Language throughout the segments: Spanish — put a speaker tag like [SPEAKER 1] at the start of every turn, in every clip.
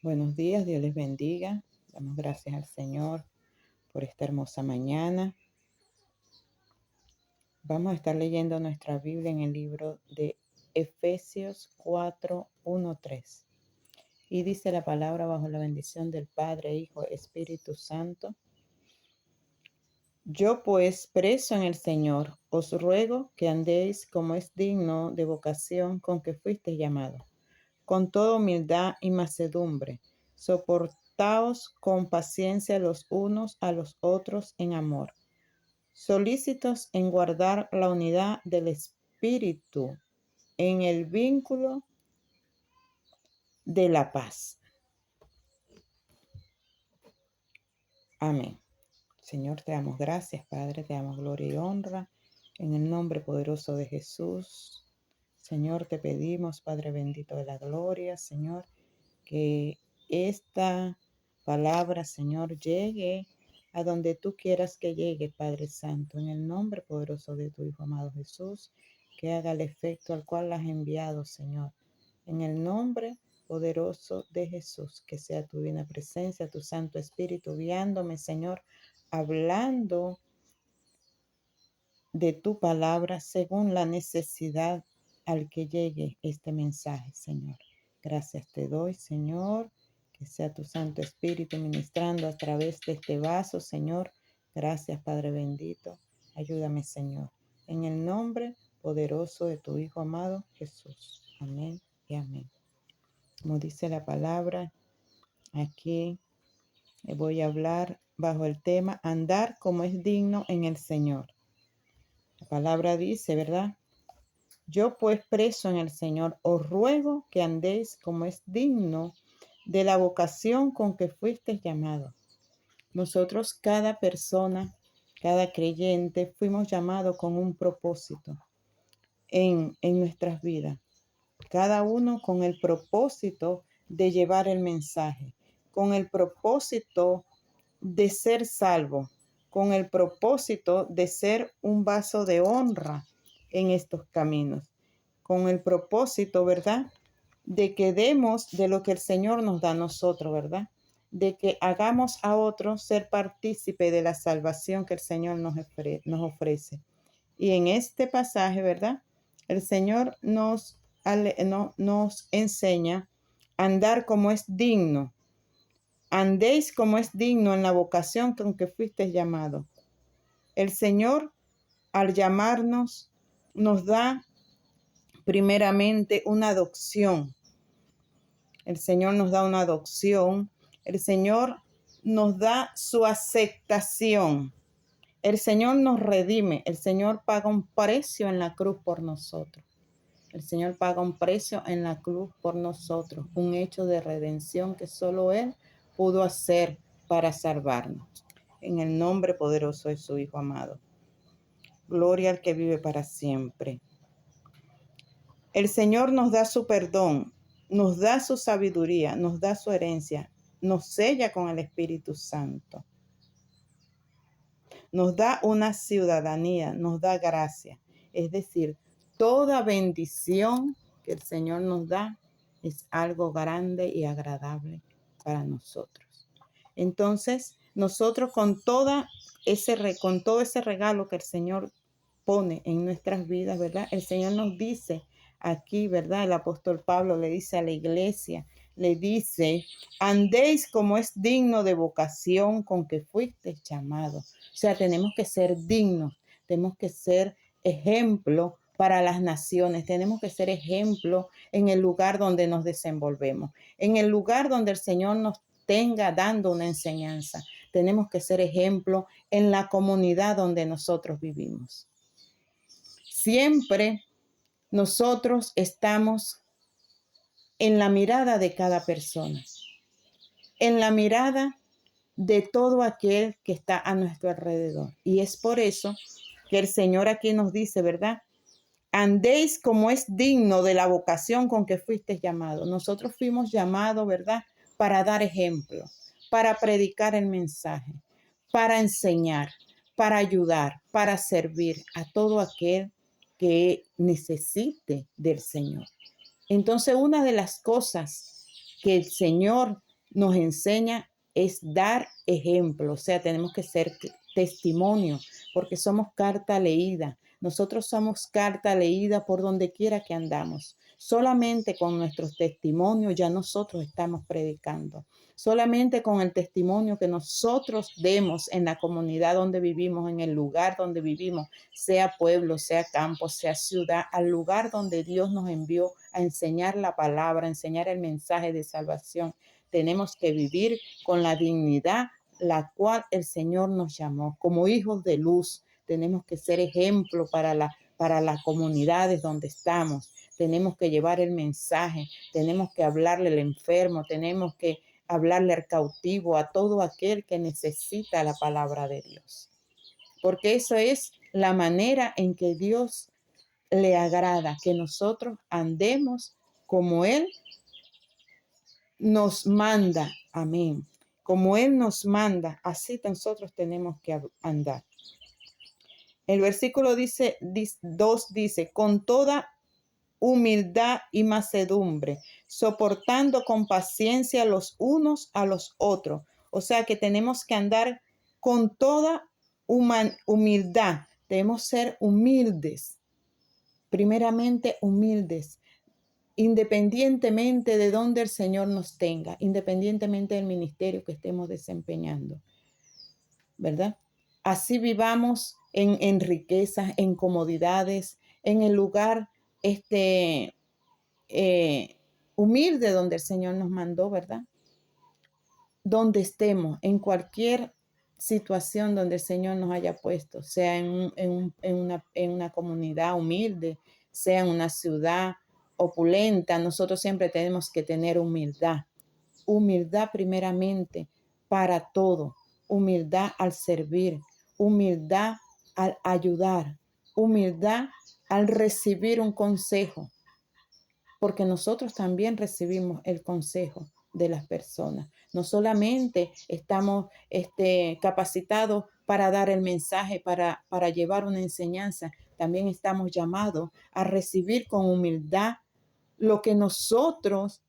[SPEAKER 1] Buenos días, Dios les bendiga. Damos gracias al Señor por esta hermosa mañana. Vamos a estar leyendo nuestra Biblia en el libro de Efesios 4, 1, 3. Y dice la palabra bajo la bendición del Padre, Hijo, Espíritu Santo. Yo pues, preso en el Señor, os ruego que andéis como es digno de vocación con que fuisteis llamados, con toda humildad y mansedumbre, soportaos con paciencia los unos a los otros en amor, solícitos en guardar la unidad del Espíritu en el vínculo de la paz. Amén. Señor, te damos gracias, Padre, te damos gloria y honra en el nombre poderoso de Jesús. Señor, te pedimos, Padre bendito de la gloria, Señor, que esta palabra, Señor, llegue a donde tú quieras que llegue, Padre Santo, en el nombre poderoso de tu Hijo amado Jesús, que haga el efecto al cual la has enviado, Señor. En el nombre poderoso de Jesús, que sea tu divina presencia, tu Santo Espíritu guiándome, Señor, hablando de tu palabra según la necesidad al que llegue este mensaje, Señor. Gracias te doy, Señor, que sea tu Santo Espíritu ministrando a través de este vaso, Señor. Gracias, Padre bendito. Ayúdame, Señor. En el nombre poderoso de tu Hijo amado Jesús. Amén y amén. Como dice la palabra, aquí voy a hablar bajo el tema andar como es digno en el Señor. La palabra dice, ¿verdad? Yo pues preso en el Señor, os ruego que andéis como es digno de la vocación con que fuisteis llamados. Nosotros, cada persona, cada creyente, fuimos llamados con un propósito en nuestras vidas. Cada uno con el propósito de llevar el mensaje, con el propósito de ser salvo, con el propósito de ser un vaso de honra en estos caminos, con el propósito, ¿verdad?, de que demos de lo que el Señor nos da a nosotros, ¿verdad? De que hagamos a otros ser partícipe de la salvación que el Señor nos ofrece. Y en este pasaje, ¿verdad?, el Señor nos enseña a andar como es digno. Andéis como es digno en la vocación con que fuisteis llamados. El Señor, al llamarnos, nos da primeramente una adopción. El Señor nos da una adopción. El Señor nos da su aceptación. El Señor nos redime. El Señor paga un precio en la cruz por nosotros. El Señor paga un precio en la cruz por nosotros. Un hecho de redención que solo Él pudo hacer para salvarnos. En el nombre poderoso de su Hijo amado. Gloria al que vive para siempre. El Señor nos da su perdón, nos da su sabiduría, nos da su herencia, nos sella con el Espíritu Santo. Nos da una ciudadanía, nos da gracia. Es decir, toda bendición que el Señor nos da es algo grande y agradable para nosotros. Entonces, nosotros con todo ese regalo que el Señor pone en nuestras vidas, ¿verdad? El Señor nos dice aquí, ¿verdad? El apóstol Pablo le dice a la iglesia, le dice, andéis como es digno de vocación con que fuiste llamado. O sea, tenemos que ser dignos, tenemos que ser ejemplo para las naciones, tenemos que ser ejemplo en el lugar donde nos desenvolvemos, en el lugar donde el Señor nos tenga dando una enseñanza. Tenemos que ser ejemplo en la comunidad donde nosotros vivimos. Siempre nosotros estamos en la mirada de cada persona, en la mirada de todo aquel que está a nuestro alrededor. Y es por eso que el Señor aquí nos dice, ¿verdad? Andéis como es digno de la vocación con que fuisteis llamados. Nosotros fuimos llamados, ¿verdad?, para dar ejemplo, para predicar el mensaje, para enseñar, para ayudar, para servir a todo aquel que necesite del Señor. Entonces, una de las cosas que el Señor nos enseña es dar ejemplo, o sea, tenemos que ser testimonio, porque somos carta leída. Nosotros somos carta leída por donde quiera que andamos. Solamente con nuestros testimonios ya nosotros estamos predicando. Solamente con el testimonio que nosotros demos en la comunidad donde vivimos, en el lugar donde vivimos, sea pueblo, sea campo, sea ciudad, al lugar donde Dios nos envió a enseñar la palabra, a enseñar el mensaje de salvación. Tenemos que vivir con la dignidad la cual el Señor nos llamó. Como hijos de luz, tenemos que ser ejemplo para las comunidades donde estamos. Tenemos que llevar el mensaje, tenemos que hablarle al enfermo, tenemos que hablarle al cautivo, a todo aquel que necesita la palabra de Dios. Porque eso es la manera en que Dios le agrada, que nosotros andemos como Él nos manda. Amén. Como Él nos manda, así nosotros tenemos que andar. El versículo 2 dice, con toda humildad y mansedumbre, soportando con paciencia los unos a los otros. O sea que tenemos que andar con toda humildad. Debemos ser humildes, primeramente humildes, independientemente de donde el Señor nos tenga, independientemente del ministerio que estemos desempeñando, ¿verdad? Así vivamos en riquezas, en comodidades, en el lugar humilde donde el Señor nos mandó, ¿verdad? Donde estemos, en cualquier situación donde el Señor nos haya puesto, sea en una comunidad humilde, sea en una ciudad opulenta, nosotros siempre tenemos que tener humildad. Humildad primeramente para todo, humildad al servir, humildad al ayudar, humildad al recibir un consejo, porque nosotros también recibimos el consejo de las personas. No solamente estamos capacitados para dar el mensaje, para llevar una enseñanza, también estamos llamados a recibir con humildad lo que nosotros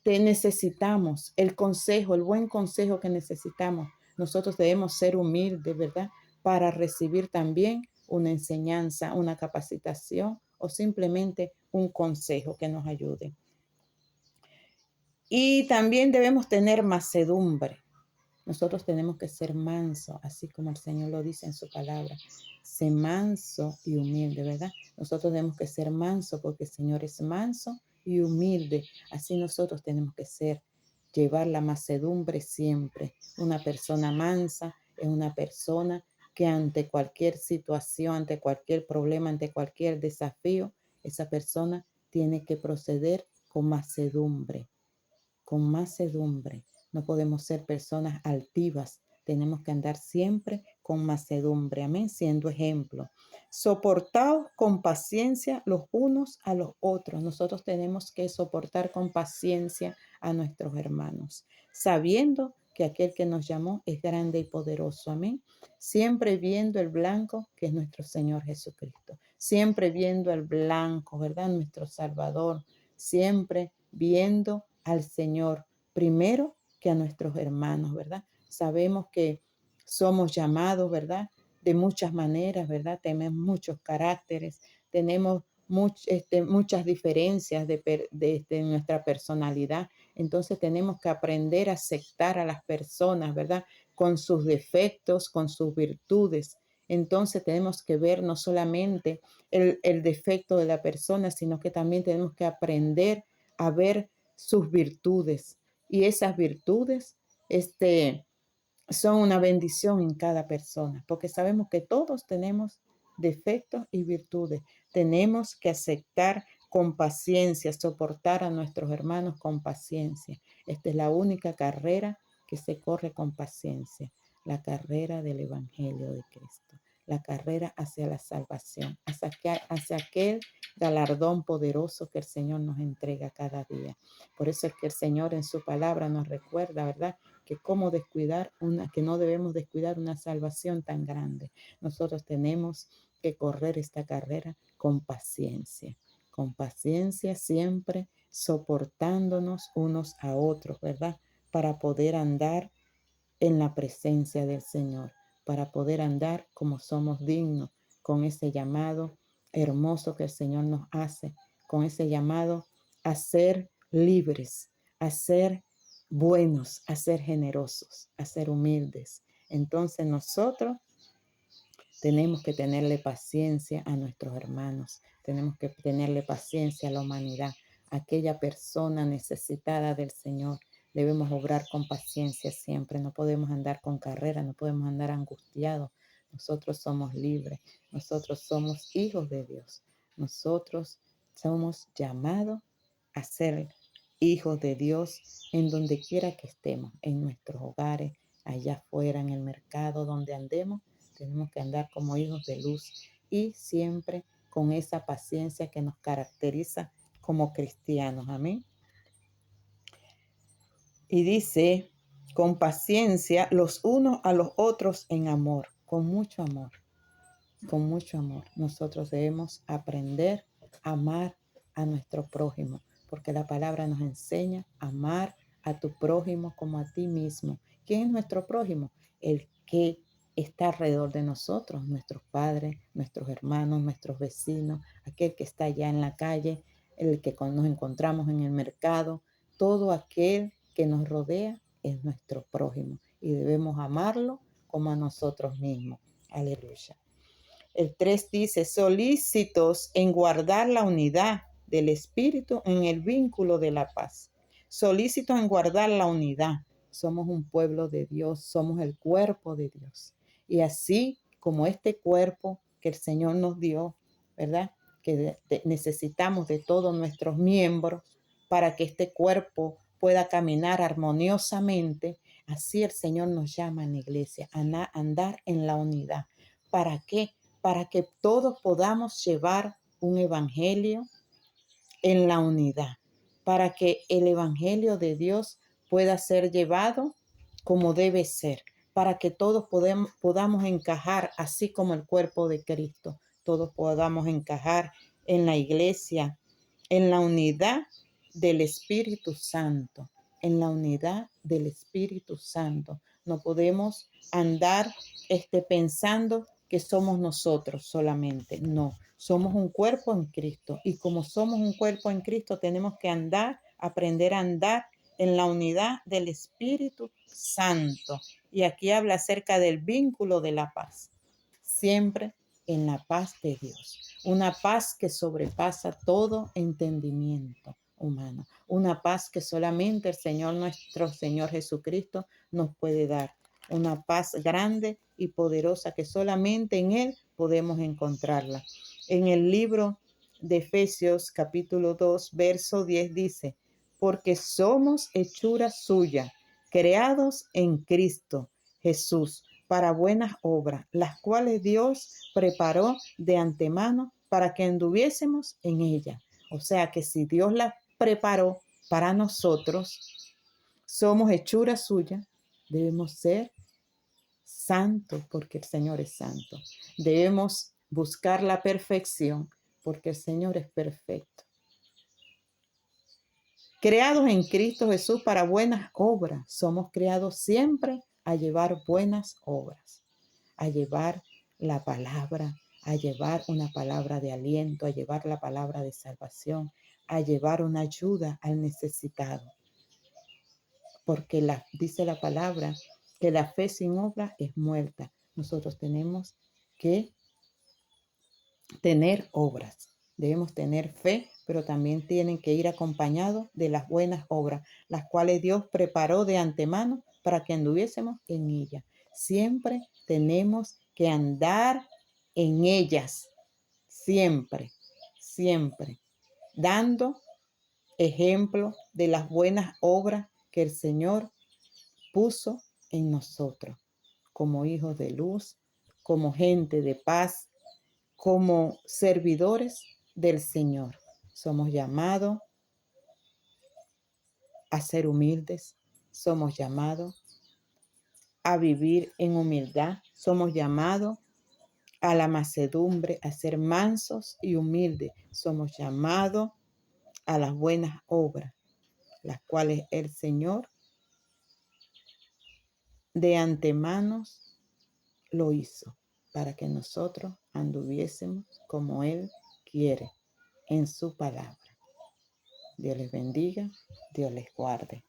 [SPEAKER 1] necesitamos, el consejo, el buen consejo que necesitamos. Nosotros debemos ser humildes, ¿verdad? Para recibir también una enseñanza, una capacitación o simplemente un consejo que nos ayude. Y también debemos tener mansedumbre. Nosotros tenemos que ser mansos, así como el Señor lo dice en su palabra. Sé manso y humilde, ¿verdad? Nosotros tenemos que ser mansos porque el Señor es manso y humilde. Así nosotros tenemos que ser, llevar la mansedumbre siempre. Una persona mansa es una persona que ante cualquier situación, ante cualquier problema, ante cualquier desafío, esa persona tiene que proceder con mansedumbre, con mansedumbre. No podemos ser personas altivas. Tenemos que andar siempre con mansedumbre. Amén. Siendo ejemplo. Soportaos con paciencia los unos a los otros. Nosotros tenemos que soportar con paciencia a nuestros hermanos, sabiendo que aquel que nos llamó es grande y poderoso. Amén. Siempre viendo el blanco que es nuestro Señor Jesucristo. Siempre viendo el blanco, ¿verdad? Nuestro Salvador. Siempre viendo al Señor primero que a nuestros hermanos, ¿verdad? Sabemos que somos llamados, ¿verdad? De muchas maneras, ¿verdad? Tenemos muchos caracteres, tenemos muchas diferencias de nuestra personalidad. Entonces tenemos que aprender a aceptar a las personas, ¿verdad? Con sus defectos, con sus virtudes. Entonces tenemos que ver no solamente el defecto de la persona, sino que también tenemos que aprender a ver sus virtudes. Y esas virtudes son una bendición en cada persona, porque sabemos que todos tenemos defectos y virtudes. Tenemos que aceptar con paciencia, soportar a nuestros hermanos con paciencia. Esta es la única carrera que se corre con paciencia, la carrera del Evangelio de Cristo, la carrera hacia la salvación, hacia aquel galardón poderoso que el Señor nos entrega cada día. Por eso es que el Señor en su palabra nos recuerda, ¿verdad?, que que no debemos descuidar una salvación tan grande. Nosotros tenemos que correr esta carrera con paciencia siempre soportándonos unos a otros, ¿verdad? para poder andar en la presencia del Señor, para poder andar como somos dignos, con ese llamado hermoso que el Señor nos hace, con ese llamado a ser libres, a ser buenos, a ser generosos, a ser humildes. Entonces nosotros tenemos que tenerle paciencia a nuestros hermanos, tenemos que tenerle paciencia a la humanidad, a aquella persona necesitada del Señor. Debemos obrar con paciencia siempre, no podemos andar con carrera, no podemos andar angustiados. Nosotros somos libres, nosotros somos hijos de Dios, nosotros somos llamados a ser hijos de Dios en donde quiera que estemos, en nuestros hogares, allá afuera, en el mercado, donde andemos. Tenemos que andar como hijos de luz y siempre con esa paciencia que nos caracteriza como cristianos. Amén. Y dice, con paciencia los unos a los otros en amor, con mucho amor, con mucho amor. Nosotros debemos aprender a amar a nuestro prójimo, porque la palabra nos enseña a amar a tu prójimo como a ti mismo. ¿Quién es nuestro prójimo? El que está alrededor de nosotros, nuestros padres, nuestros hermanos, nuestros vecinos, aquel que está allá en la calle, el que nos encontramos en el mercado, todo aquel que nos rodea es nuestro prójimo y debemos amarlo como a nosotros mismos. Aleluya. El 3 dice, solícitos en guardar la unidad del Espíritu en el vínculo de la paz. Solícitos en guardar la unidad. Somos un pueblo de Dios, somos el cuerpo de Dios. Y así como este cuerpo que el Señor nos dio, ¿verdad? Que necesitamos de todos nuestros miembros para que este cuerpo pueda caminar armoniosamente, así el Señor nos llama en la iglesia a andar en la unidad. ¿Para qué? Para que todos podamos llevar un evangelio en la unidad, para que el evangelio de Dios pueda ser llevado como debe ser, para que todos podamos encajar así como el cuerpo de Cristo, todos podamos encajar en la iglesia, en la unidad del Espíritu Santo, en la unidad del Espíritu Santo. No podemos andar pensando que somos nosotros solamente. No, somos un cuerpo en Cristo. Y como somos un cuerpo en Cristo, tenemos que aprender a andar en la unidad del Espíritu Santo. Y aquí habla acerca del vínculo de la paz. Siempre en la paz de Dios. Una paz que sobrepasa todo entendimiento humano. Una paz que solamente el Señor, nuestro Señor Jesucristo, nos puede dar. Una paz grande y poderosa que solamente en Él podemos encontrarla. En el libro de Efesios capítulo 2, verso 10 dice, porque somos hechura suya, creados en Cristo Jesús para buenas obras, las cuales Dios preparó de antemano para que anduviésemos en ellas. O sea que si Dios las preparó para nosotros, somos hechura suya, debemos ser santos porque el Señor es santo. Debemos buscar la perfección porque el Señor es perfecto. Creados en Cristo Jesús para buenas obras. Somos creados siempre a llevar buenas obras, a llevar la palabra, a llevar una palabra de aliento, a llevar la palabra de salvación, a llevar una ayuda al necesitado. Porque dice la palabra que la fe sin obra es muerta. Nosotros tenemos que tener obras. Debemos tener fe, pero también tienen que ir acompañados de las buenas obras, las cuales Dios preparó de antemano para que anduviésemos en ellas. Siempre tenemos que andar en ellas, siempre, siempre, dando ejemplo de las buenas obras que el Señor puso en nosotros, como hijos de luz, como gente de paz, como servidores del Señor. Somos llamados a ser humildes, somos llamados a vivir en humildad, somos llamados a la mansedumbre, a ser mansos y humildes, somos llamados a las buenas obras, las cuales el Señor de antemano lo hizo para que nosotros anduviésemos como Él quiere en su palabra. Dios les bendiga, Dios les guarde.